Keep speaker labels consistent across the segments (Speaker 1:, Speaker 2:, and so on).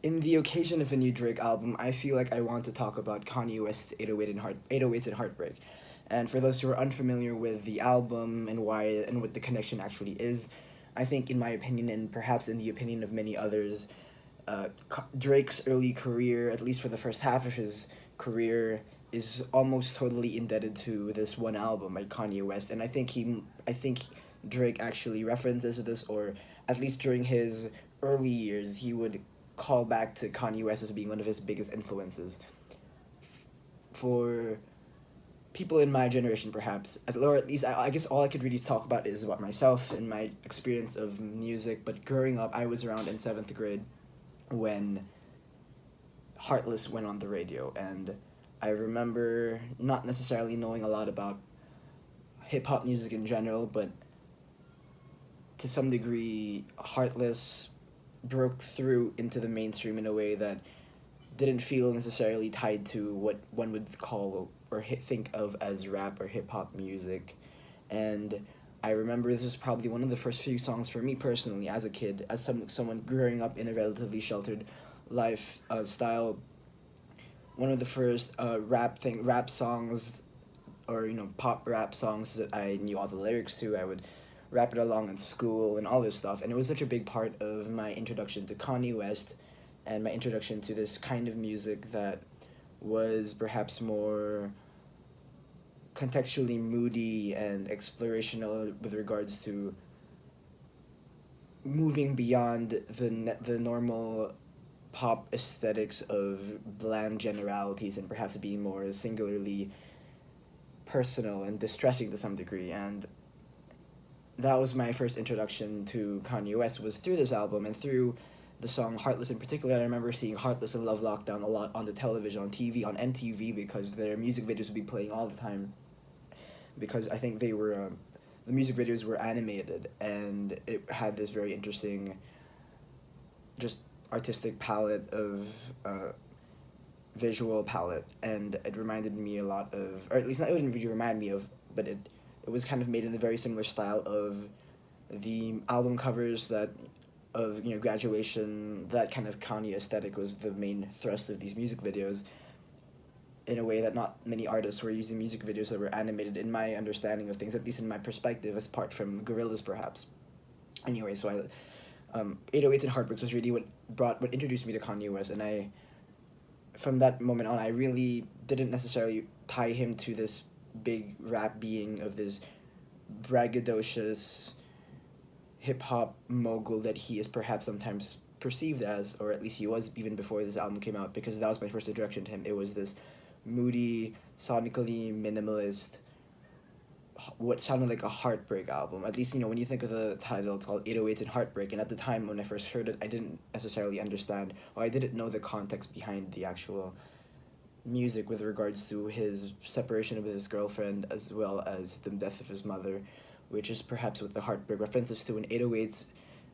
Speaker 1: In the occasion of a new Drake album, I feel like I want to talk about Kanye West's 808s and Heartbreak. And for those who are unfamiliar with the album and why and what the connection actually is, I think, in my opinion, and perhaps in the opinion of many others, Drake's early career, at least for the first half of his career, is almost totally indebted to this one album by Kanye West. And I think Drake actually references this, or at least during his early years, he would call back to Kanye West as being one of his biggest influences. For people in my generation, perhaps, or at least I guess all I could really talk about is about myself and my experience of music. But growing up, I was around in seventh grade when Heartless went on the radio, and I remember not necessarily knowing a lot about hip hop music in general, but to some degree, Heartless broke through into the mainstream in a way that didn't feel necessarily tied to what one would call or think of as rap or hip hop music. And I remember this is probably one of the first few songs for me personally as a kid, as someone growing up in a relatively sheltered life style. One of the first rap songs, or pop rap songs that I knew all the lyrics to. I would rap it along in school and all this stuff, and it was such a big part of my introduction to Kanye West, and my introduction to this kind of music that was perhaps more contextually moody and explorational with regards to moving beyond the normal pop aesthetics of bland generalities and perhaps being more singularly personal and distressing to some degree. And that was my first introduction to Kanye West, was through this album and through the song Heartless in particular. I remember seeing Heartless and Love Lockdown a lot on the television, on TV, on MTV, because their music videos would be playing all the time. Because I think they were, the music videos were animated, and it had this very interesting, just artistic palette of visual palette, and it reminded me a lot of, or at least not, it didn't really remind me of, but it was kind of made in a very similar style of the album covers that of graduation. That kind of Kanye aesthetic was the main thrust of these music videos, in a way that not many artists were using music videos that were animated, in my understanding of things, at least in my perspective, as apart from Gorillaz perhaps. Anyway, so 808s and Heartbreaks was really what introduced me to Kanye West, and from that moment on, I really didn't necessarily tie him to this big rap being of this braggadocious hip hop mogul that he is perhaps sometimes perceived as, or at least he was even before this album came out, because that was my first introduction to him. It was this moody, sonically minimalist, what sounded like a Heartbreak album. At least, when you think of the title, it's called 808s and Heartbreak, and at the time when I first heard it, I didn't necessarily understand, or I didn't know the context behind the actual music with regards to his separation with his girlfriend, as well as the death of his mother, which is perhaps what the Heartbreak references to. In 808s,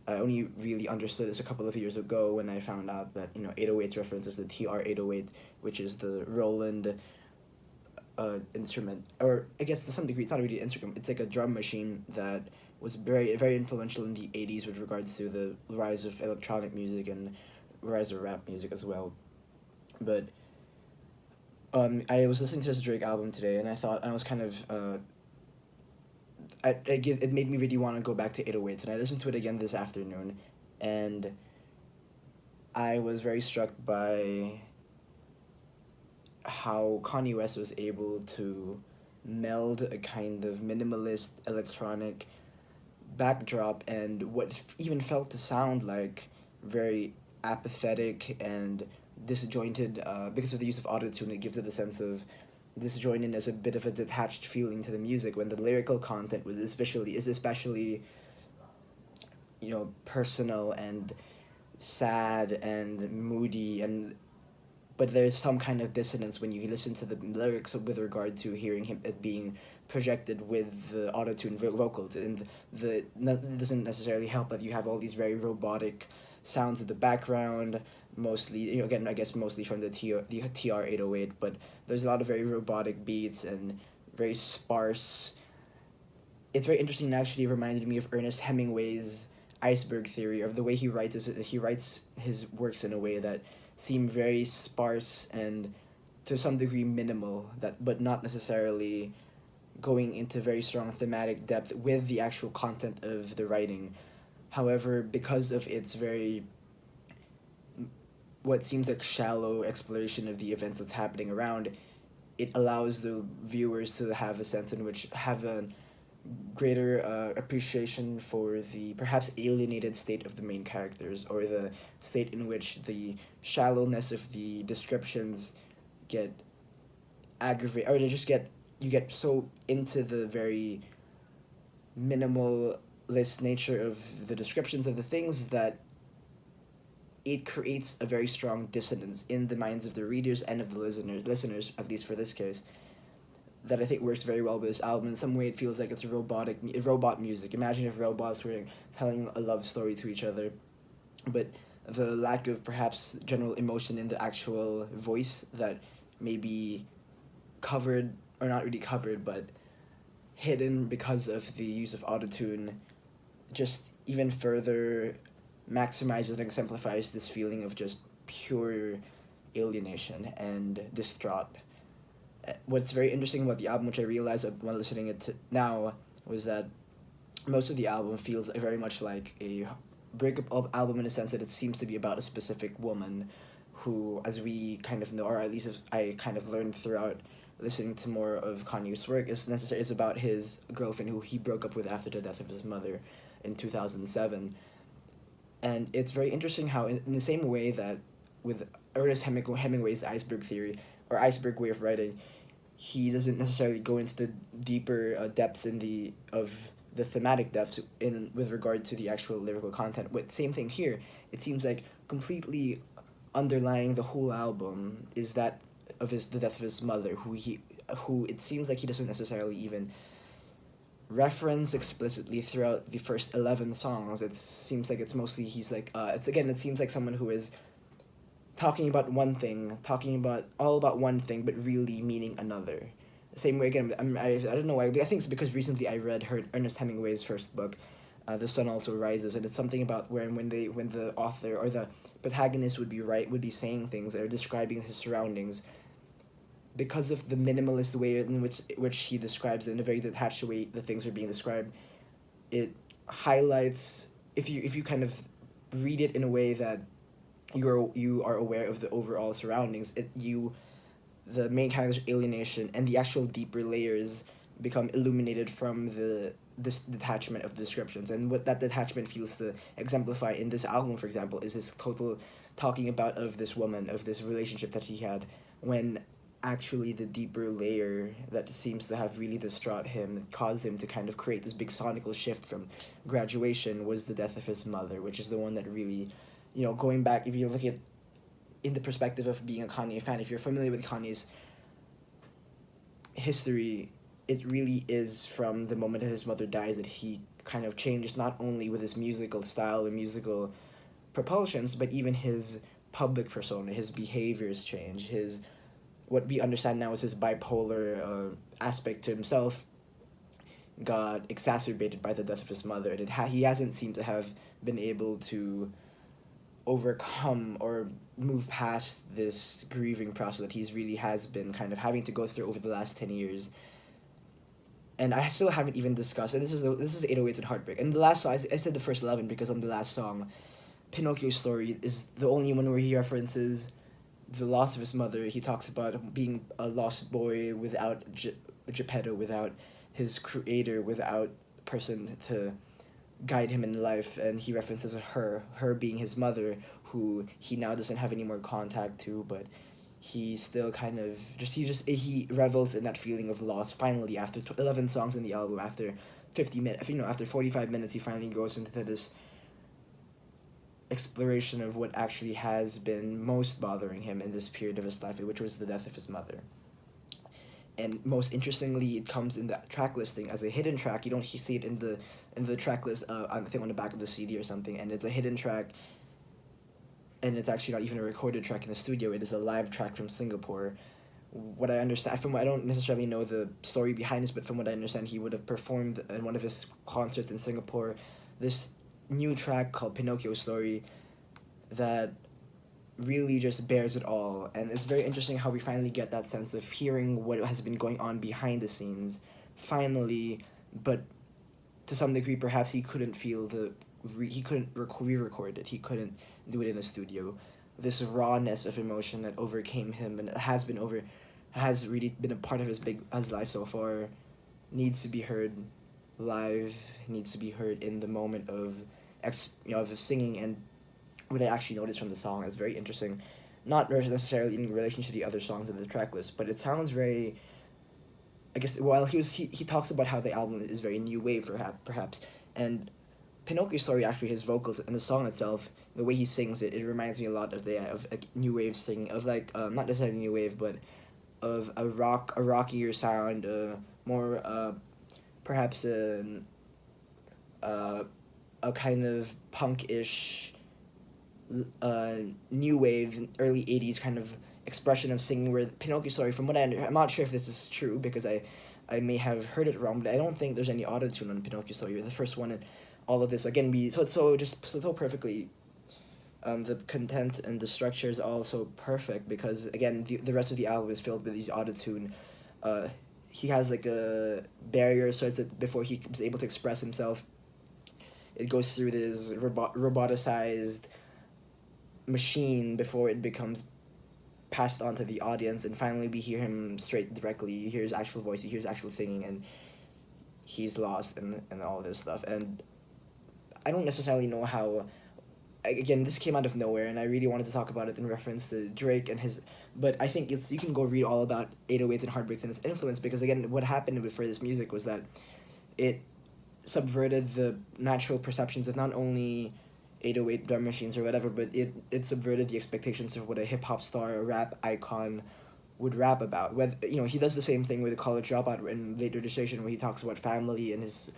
Speaker 1: I only really understood this a couple of years ago when I found out that 808s references the TR-808, which is the Roland instrument, or I guess to some degree it's not really an instrument, it's like a drum machine that was very, very influential in the 80s with regards to the rise of electronic music and rise of rap music as well. But I was listening to this Drake album today, and I thought I was kind of it made me really want to go back to 808s, and I listened to it again this afternoon, and I was very struck by how Kanye West was able to meld a kind of minimalist electronic backdrop and what even felt to sound like very apathetic and disjointed, because of the use of autotune. It gives it a sense of disjointed, as a bit of a detached feeling to the music, when the lyrical content is especially personal and sad and moody, and but there's some kind of dissonance when you listen to the lyrics with regard to hearing him it being projected with the autotune vocals, and it doesn't necessarily help that you have all these very robotic sounds in the background, mostly again I guess mostly from the TR-808, but there's a lot of very robotic beats and very sparse. It's very interesting, and actually reminded me of Ernest Hemingway's iceberg theory, or the way he writes his works in a way that seem very sparse and to some degree minimal, that but not necessarily going into very strong thematic depth with the actual content of the writing. However, because of its very what seems like shallow exploration of the events that's happening around, it allows the viewers to have a sense in which have a greater appreciation for the perhaps alienated state of the main characters, or the state in which the shallowness of the descriptions get aggravated, or they just get you get so into the very minimalist nature of the descriptions of the things that it creates a very strong dissonance in the minds of the readers and of the listeners, at least for this case, that I think works very well with this album. In some way, it feels like it's robot music. Imagine if robots were telling a love story to each other, but the lack of perhaps general emotion in the actual voice that may be covered, or not really covered, but hidden because of the use of autotune, just even further maximizes and exemplifies this feeling of just pure alienation and distraught. What's very interesting about the album, which I realized when listening it to now, was that most of the album feels very much like a breakup album, in a sense that it seems to be about a specific woman who, as we kind of know, or at least as I kind of learned throughout listening to more of Kanye's work, is about his girlfriend who he broke up with after the death of his mother in 2007. And it's very interesting how, in the same way that with Hemingway's iceberg theory, or iceberg way of writing, he doesn't necessarily go into the deeper depths of the thematic depths in with regard to the actual lyrical content. But same thing here. It seems like completely underlying the whole album is that of the death of his mother, who it seems like he doesn't necessarily even reference explicitly throughout the first 11 songs. It seems like it's mostly he's like it seems like someone who is talking about all about one thing, but really meaning another. Same way again. I don't know why. I think it's because recently I read Ernest Hemingway's first book, The Sun Also Rises, and it's something about when the author or the protagonist would be saying things or describing his surroundings, because of the minimalist way in which he describes it, in a very detached way the things are being described. It highlights, if you kind of read it in a way that you are aware of the overall surroundings, the main character's alienation and the actual deeper layers become illuminated from this detachment of the descriptions. And what that detachment feels to exemplify in this album, for example, is his total talking about of this woman, of this relationship that he had, when actually the deeper layer that seems to have really distraught him, that caused him to kind of create this big sonical shift from graduation, was the death of his mother, which is the one that really, going back, if you look at in the perspective of being a Kanye fan, if you're familiar with Kanye's history, it really is from the moment that his mother dies that he kind of changes, not only with his musical style and musical propulsions, but even his public persona, his behaviors change, what we understand now is his bipolar aspect to himself got exacerbated by the death of his mother, and he hasn't seemed to have been able to overcome or move past this grieving process that he's really has been kind of having to go through over the last 10 years. And I still haven't even discussed, and this is 808s and Heartbreak. And the last song, I said the first 11 because on the last song, Pinocchio's Story is the only one where he references the loss of his mother. He talks about being a lost boy without Geppetto, without his creator, without the person to guide him in life, and he references her being his mother, who he now doesn't have any more contact to, but he still kind of he revels in that feeling of loss. Finally, after 11 songs in the album, after 50 minutes, after 45 minutes, he finally goes into this exploration of what actually has been most bothering him in this period of his life, which was the death of his mother. And most interestingly, it comes in the track listing as a hidden track. You don't see it in the track list, I think on the back of the CD or something, and it's a hidden track, and it's actually not even a recorded track in the studio. It is a live track from Singapore. What I understand, I don't necessarily know the story behind this, but from what I understand, he would have performed in one of his concerts in Singapore this new track called Pinocchio Story that really just bears it all. And it's very interesting how we finally get that sense of hearing what has been going on behind the scenes. Finally, but to some degree, perhaps he couldn't feel he couldn't re-record it. He couldn't do it in a studio. This rawness of emotion that overcame him and has really been a part of his life so far, needs to be heard live. Needs to be heard in the moment of of singing. And what I actually noticed from the song is very interesting, not necessarily in relation to the other songs in the track list, but it sounds very. I guess while he talks about how the album is very new wave perhaps, and Pinocchio Story, actually his vocals and the song itself, the way he sings it, it reminds me a lot of like new wave singing, of like not necessarily new wave, but of a rockier sound, more perhaps a kind of punk-ish new wave early 80s kind of expression of singing, where Pinocchio Story, from what I'm not sure if this is true because I may have heard it wrong, but I don't think there's any auto-tune on Pinocchio Story. The first one, and all of this again it's so perfectly, the content and the structure is all so perfect, because again the rest of the album is filled with these auto-tune. He has like a barrier, so it's that before he was able to express himself, it goes through this roboticized machine before it becomes passed on to the audience, and finally we hear him straight directly. He hears actual voice, he hears actual singing, and he's lost and all this stuff. And I don't necessarily know how, again, this came out of nowhere, and I really wanted to talk about it in reference to Drake and his, but I think you can go read all about 808s and Heartbreaks and its influence, because again what happened for this music was that it subverted the natural perceptions of not only 808 drum machines or whatever, but it subverted the expectations of what a hip-hop star, a rap icon would rap about. Whether, he does the same thing with the College Dropout in Later Decision, where he talks about family and his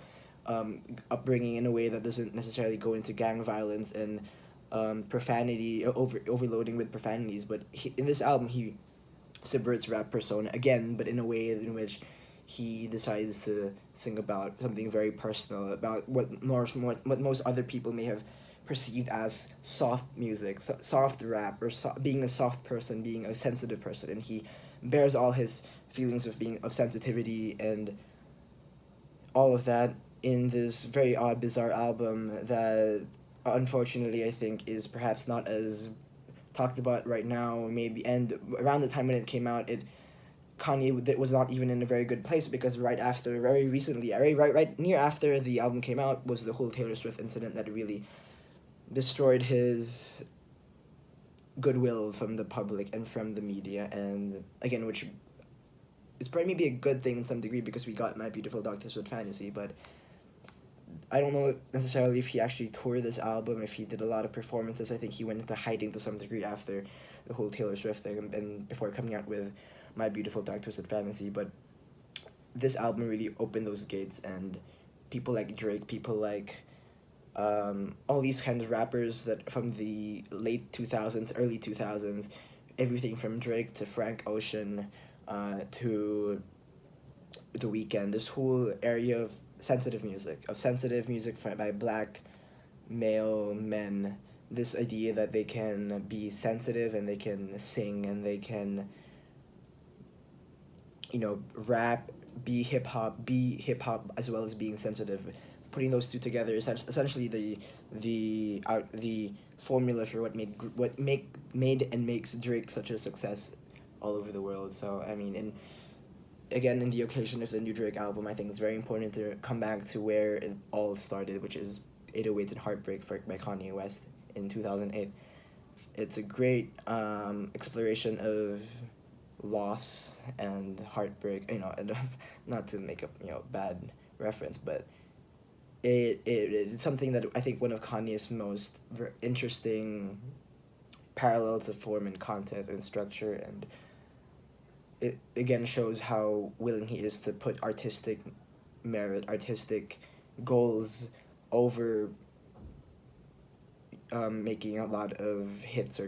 Speaker 1: upbringing in a way that doesn't necessarily go into gang violence and profanity, overloading with profanities. But in this album he subverts rap persona again, but in a way in which he decides to sing about something very personal, about what most other people may have perceived as soft music, soft rap, or being a soft person, being a sensitive person, and he bears all his feelings of sensitivity and all of that in this very odd, bizarre album that unfortunately I think is perhaps not as talked about right now, maybe. And around the time when it came out, Kanye was not even in a very good place, because very recently, right near after the album came out, was the whole Taylor Swift incident that really destroyed his goodwill from the public and from the media. And again, which is probably maybe a good thing in some degree, because we got My Beautiful Dark Twisted Fantasy, but I don't know necessarily if he actually toured this album, if he did a lot of performances. I think he went into hiding to some degree after the whole Taylor Swift thing, and before coming out with My Beautiful Dark Twisted Fantasy. But this album really opened those gates, and people like Drake, people like all these kinds of rappers that from the late 2000s, early 2000s, everything from Drake to Frank Ocean, to The Weeknd, this whole area of sensitive music by black male men, this idea that they can be sensitive and they can sing and they can rap, be hip hop as well as being sensitive. Putting those two together is essentially the formula for what made and makes Drake such a success all over the world. So I mean, in the occasion of the new Drake album, I think it's very important to come back to where it all started, which is 808s and Heartbreak by Kanye West in 2008. It's a great exploration of loss and heartbreak, and not to make a bad reference, but it's something that I think one of Kanye's most interesting parallels of form and content and structure, and it again shows how willing he is to put artistic merit, artistic goals over making a lot of hits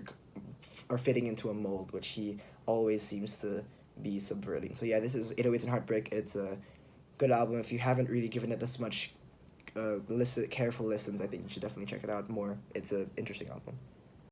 Speaker 1: or fitting into a mold, which he always seems to be subverting. So yeah, this is 808s and Heartbreak. It's a good album. If you haven't really given it as much careful listens, I think you should definitely check it out more. It's a interesting album.